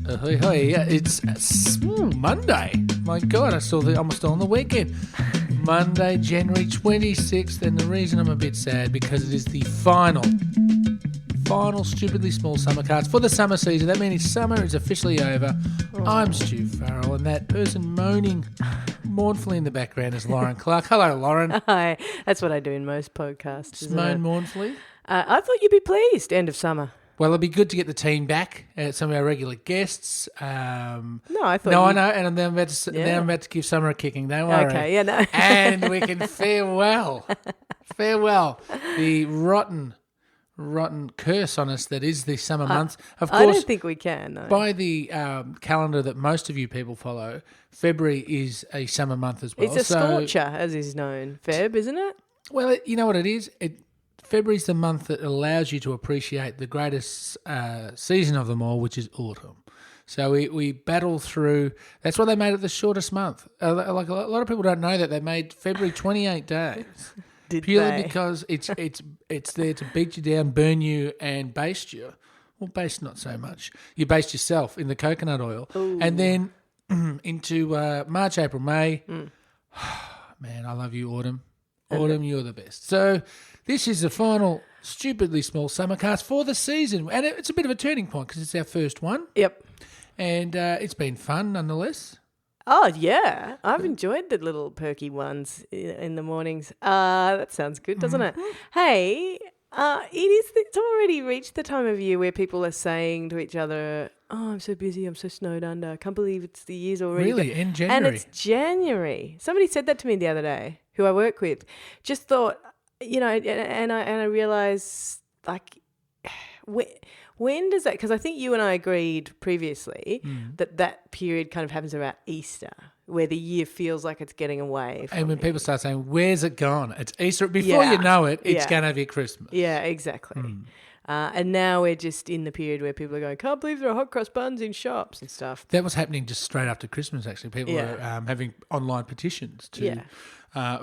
Yeah, it's Monday. My God, I'm still on the weekend. Monday, January 26th, and the reason I'm a bit sad because it is the final stupidly small Summercast for the summer season. That means summer is officially over. I'm Stu Farrell, and that person moaning mournfully in the background is Lauren Clark. Hello, Lauren. Hi. That's what I do in most podcasts. Just moan mournfully. I thought you'd be pleased. End of summer. Well, it'd be good to get the team back. Some of our regular guests. I thought. I know, and then I'm about to give summer a kicking. Don't worry. Okay, yeah, no. And we can farewell the rotten curse on us that is the summer months. Of course, I don't think we can. No. By the calendar that most of you people follow, February is a summer month as well. It's a scorcher, as is known. Feb, isn't it? Well, you know what it is? February's the month that allows you to appreciate the greatest season of them all, which is autumn. So we battle through. That's why they made it the shortest month. Like a lot of people don't know that they made February 28 days. Purely because it's there to beat you down, burn you, and baste you. Well, baste not so much. You baste yourself in the coconut oil. Ooh. And then into March, April, May. Man, I love you, autumn. Autumn, you're the best. So this is the final stupidly small Summercast for the season. And it's a bit of a turning point because it's our first one. Yep. And it's been fun nonetheless. Oh, yeah. I've enjoyed the little perky ones in the mornings. That sounds good, doesn't it? Hey, it's already reached the time of year where people are saying to each other, oh, I'm so busy, I'm so snowed under. I can't believe it's the year's already. Really? In January? And it's January. Somebody said that to me the other day, who I work with. Just thought, and I realised, like, when does that, because I think you and I agreed previously that period kind of happens around Easter, where the year feels like it's getting away from And when you. people start saying, where's it gone? It's Easter. Before you know it, it's going to be Christmas. Yeah, exactly. And now we're just in the period where people are going, can't believe there are hot cross buns in shops and stuff. That was happening just straight after Christmas, actually. People were having online petitions to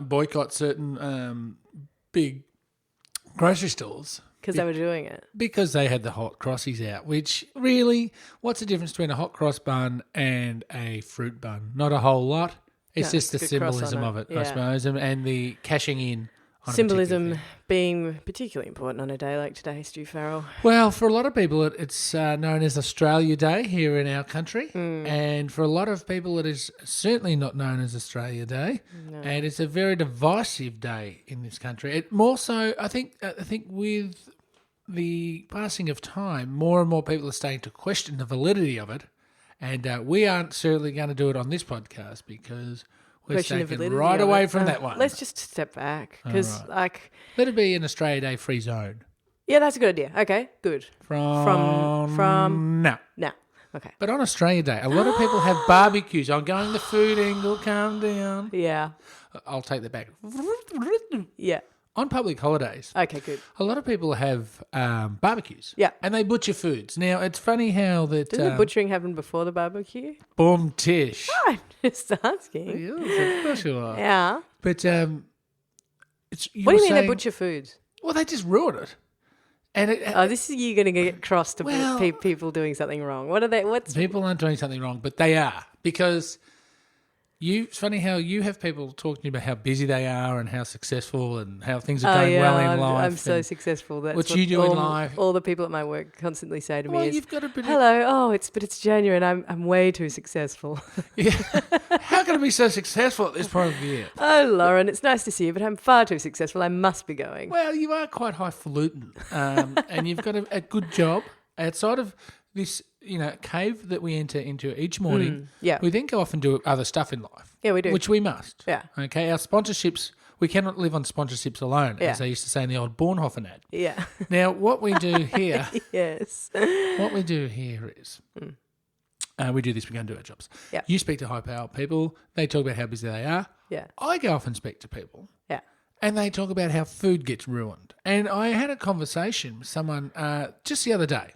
boycott certain big grocery stores. Because they were doing it. Because they had the hot crossies out, which really, what's the difference between a hot cross bun and a fruit bun? Not a whole lot. It's just the symbolism of it, I suppose, and the cashing in. Symbolism being particularly important on a day like today, Stu Farrell. Well, for a lot of people, it's known as Australia Day here in our country. And for a lot of people, it is certainly not known as Australia Day. No. And it's a very divisive day in this country. It more so, I think with the passing of time, more and more people are starting to question the validity of it. And we aren't certainly going to do it on this podcast because we're taking right away from that one. Let's just step back because, let it be an Australia Day free zone. Yeah, that's a good idea. Okay, good. From now. Okay. But on Australia Day, a lot of people have barbecues. I'm going the food angle. Calm down. Yeah. I'll take that back. Yeah. On public holidays. Okay, good. A lot of people have barbecues. Yeah. And they butcher foods. Now, it's funny how that... Doesn't the butchering happen before the barbecue? Boom tish. I'm just asking. Yes, of course you are. Yeah. But it's... What do you mean they butcher foods? Well, they just ruin it. And this is you going to get cross to people doing something wrong. What are they? People aren't doing something wrong, but they are because... It's funny how you have people talking about how busy they are and how successful and how things are going well in life. I'm so successful. That's what you do in life. All the people at my work constantly say to me is, you've got a bit hello, it's January and I'm way too successful. Yeah. How can I be so successful at this point of the year? Oh, Lauren, it's nice to see you, but I'm far too successful. I must be going. Well, you are quite highfalutin and you've got a good job outside of this, cave that we enter into each morning. We then go off and do other stuff in life. Yeah, we do. Which we must. Yeah. Okay, our sponsorships, we cannot live on sponsorships alone, as they used to say in the old Bornhofen ad. Yeah. Now, what we do here... Yes. What we do here is... we do this, we go and do our jobs. Yeah. You speak to high-powered people, they talk about how busy they are. Yeah. I go off and speak to people. Yeah. And they talk about how food gets ruined. And I had a conversation with someone just the other day.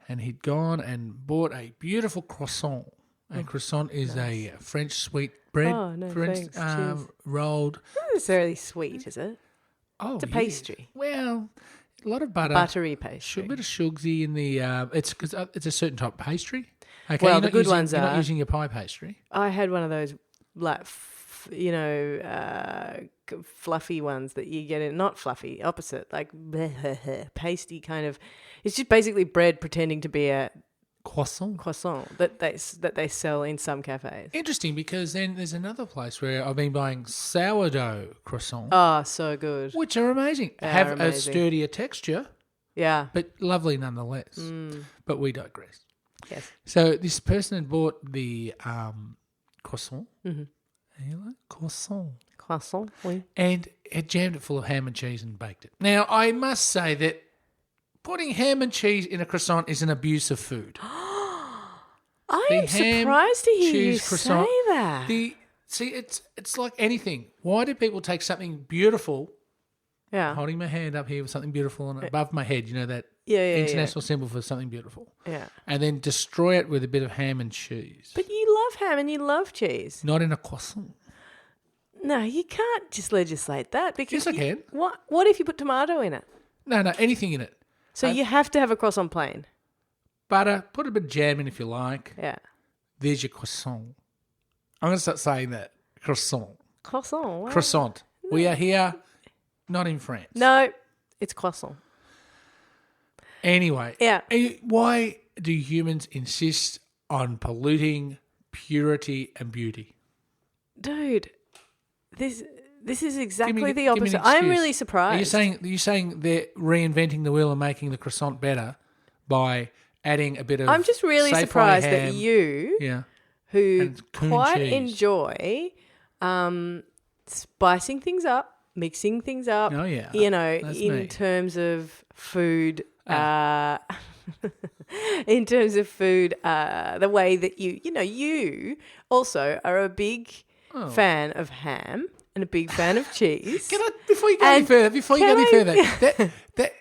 And he'd gone and bought a beautiful croissant. A croissant is a French sweet bread. Oh, no, French, thanks. rolled. Not necessarily sweet, is it? Oh, It's a pastry. Well, a lot of butter. Buttery pastry. A bit of sugsy in the. It's because it's a certain type of pastry. Okay, Well, you're the not good using, ones you're are. not using your pie pastry. I had one of those, like, fluffy ones that you get in. Not fluffy, opposite, like pasty kind of. It's just basically bread pretending to be a Croissant that they sell in some cafes. Interesting, because then there's another place where I've been buying sourdough croissants, Oh, so good. which are amazing. They Have are a amazing. sturdier texture, Yeah. but lovely nonetheless. But we digress. Yes. So this person had bought the croissant, Croissant. Oui. and had jammed it full of ham and cheese and baked it. Now, I must say that putting ham and cheese in a croissant is an abuse of food. I The am ham, surprised to hear you cheese croissant, say that. It's like anything. Why do people take something beautiful? Yeah. Holding my hand up here with something beautiful and above my head, you know, that Yeah. international symbol for something beautiful, Yeah. and then destroy it with a bit of ham and cheese. But you love ham and you love cheese. Not in a croissant. No, you can't just legislate that because Yes, I can. What if you put tomato in it? No, anything in it. So you have to have a croissant plain. Butter, put a bit of jam in if you like. Yeah. There's your croissant. I'm going to start saying that. Croissant. Croissant. Wow. Croissant. We are here, not in France. No, it's croissant. Anyway. Yeah. Why do humans insist on polluting purity and beauty? Dude, this is exactly Give me the an opposite. I'm excuse. really surprised. Are you saying they're reinventing the wheel and making the croissant better by adding a bit of I'm just really Safeway surprised ham, that you, yeah, who and coon quite cheese. enjoy spicing things up, mixing things up, Oh, yeah. you know, That's in me. terms of food, in terms of food, the way that you also are a big fan of ham and a big fan of cheese. Can I, before you go any further, that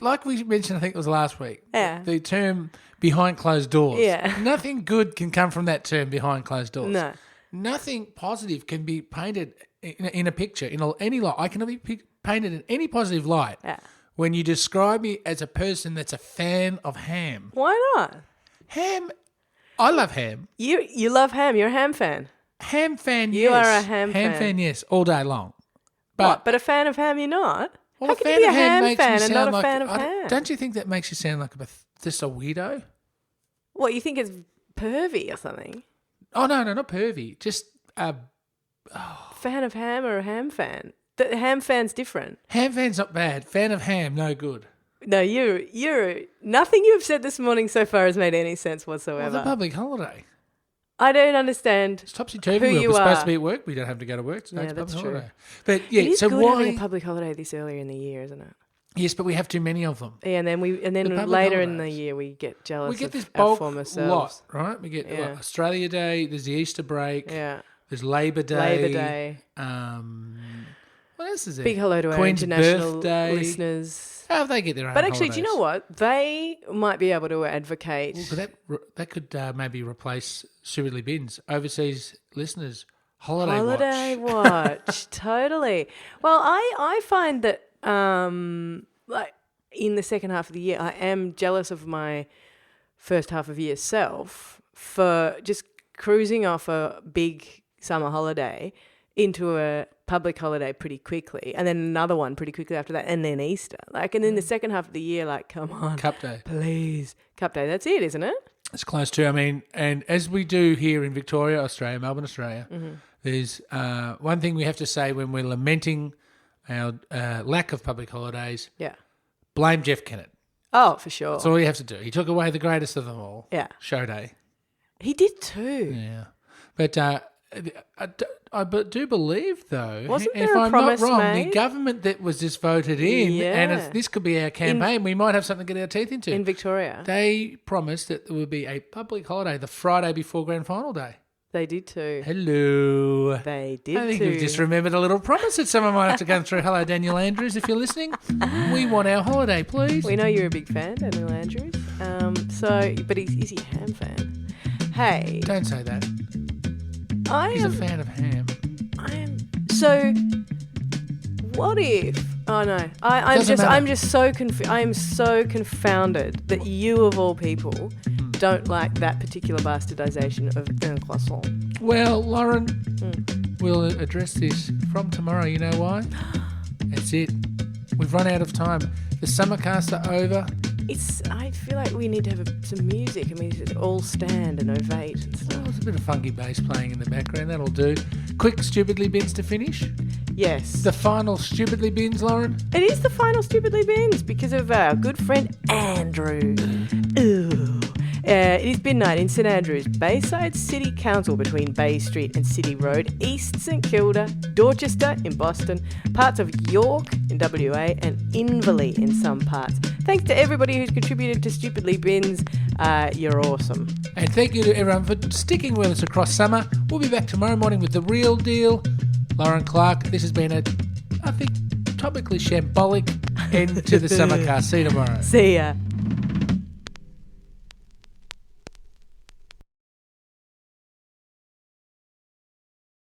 like we mentioned, I think it was last week. Yeah. The term behind closed doors. Yeah. Nothing good can come from that term behind closed doors. No. Nothing positive can be painted in a picture in any light. I cannot be painted in any positive light. Yeah. When you describe me as a person that's a fan of ham. Why not? Ham, I love ham. You love ham. You're a ham fan. Ham fan, You yes. are a ham fan. Ham fan, yes, all day long. But a fan of ham, you're not. Well, How a can fan you be a of ham ham makes me fan and not sound a like, fan of ham? Don't you think that makes you sound like just a weirdo? What, you think it's pervy or something? Oh, no, not pervy. Just Fan of ham or a ham fan? The ham fan's different. ham fan's not bad. Fan of ham, no good. No, you're nothing you've said this morning so far has made any sense Well, whatsoever. it's a public holiday. I don't understand. It's topsy-turvy. Who you We're supposed are. to be at work. We don't have to go to work. Today. Yeah, It's a that's public true. holiday. But yeah, It is so good why? having a public holiday this earlier in the year, isn't it? Yes, but we have too many of them. Yeah, and then public later in the holidays. year we get jealous We get of this our bulk former lot, selves. right? We get Yeah. Australia Day. There's the Easter break. Yeah. There's Labor Day. Labor Day. What else is there? Big hello to Queen's our international birthday. listeners. Oh, they get their own But actually, do you know holidays. what? They might be able to advocate. Well, that could maybe replace Suitably Bins. Overseas listeners, holiday watch. Totally. Well, I find that like in the second half of the year, I am jealous of my first half of year self for just cruising off a big summer holiday into a public holiday pretty quickly, and then another one pretty quickly after that, and then Easter. And then the second half of the year, come on, Cup Day. please, Cup Day. That's it, isn't it? It's close to. I mean, and as we do here in Victoria, Australia, Melbourne, Australia, there's one thing we have to say when we're lamenting our lack of public holidays. Yeah. Blame Jeff Kennett. Oh, for sure. That's all you have to do. He took away the greatest of them all. Yeah. Show Day. He did too. Yeah. But I do believe, though, Wasn't if there a I'm not promise wrong, made? the government that was just voted in, and Yeah. this could be our campaign, we might have something to get our teeth into. In Victoria. They promised that there would be a public holiday the Friday before Grand Final Day. They did too. Hello. They did I think too. we've just remembered a little promise that someone might have to go through. Hello, Daniel Andrews, if you're listening. We want our holiday, please. We know you're a big fan, Daniel Andrews. But is he a ham fan? Hey, Don't say that. I He's a am. fan of ham. I am. So, what if Oh no, I'm just so I am so confounded that you of all people don't like that particular bastardization of un croissant. Well, Lauren, we'll address this from tomorrow. You know why? That's it. We've run out of time. The Summercasts are over. I feel like we need to have some music and we need to all stand and ovate and stuff. Oh, there's a bit of funky bass playing in the background. That'll do. Quick Stupidly Bins to finish. Yes. The final Stupidly Bins, Lauren. It is the final Stupidly Bins because of our good friend Andrew. Ooh. It is bin night in St Andrews, Bayside City Council between Bay Street and City Road, East St Kilda, Dorchester in Boston, parts of York in WA and Inverleigh in some parts. Thanks to everybody who's contributed to Stupidly Bins. You're awesome. And thank you to everyone for sticking with us across summer. We'll be back tomorrow morning with The Real Deal. Lauren Clark, this has been I think, topically shambolic end to the Summercast. See you tomorrow. See ya.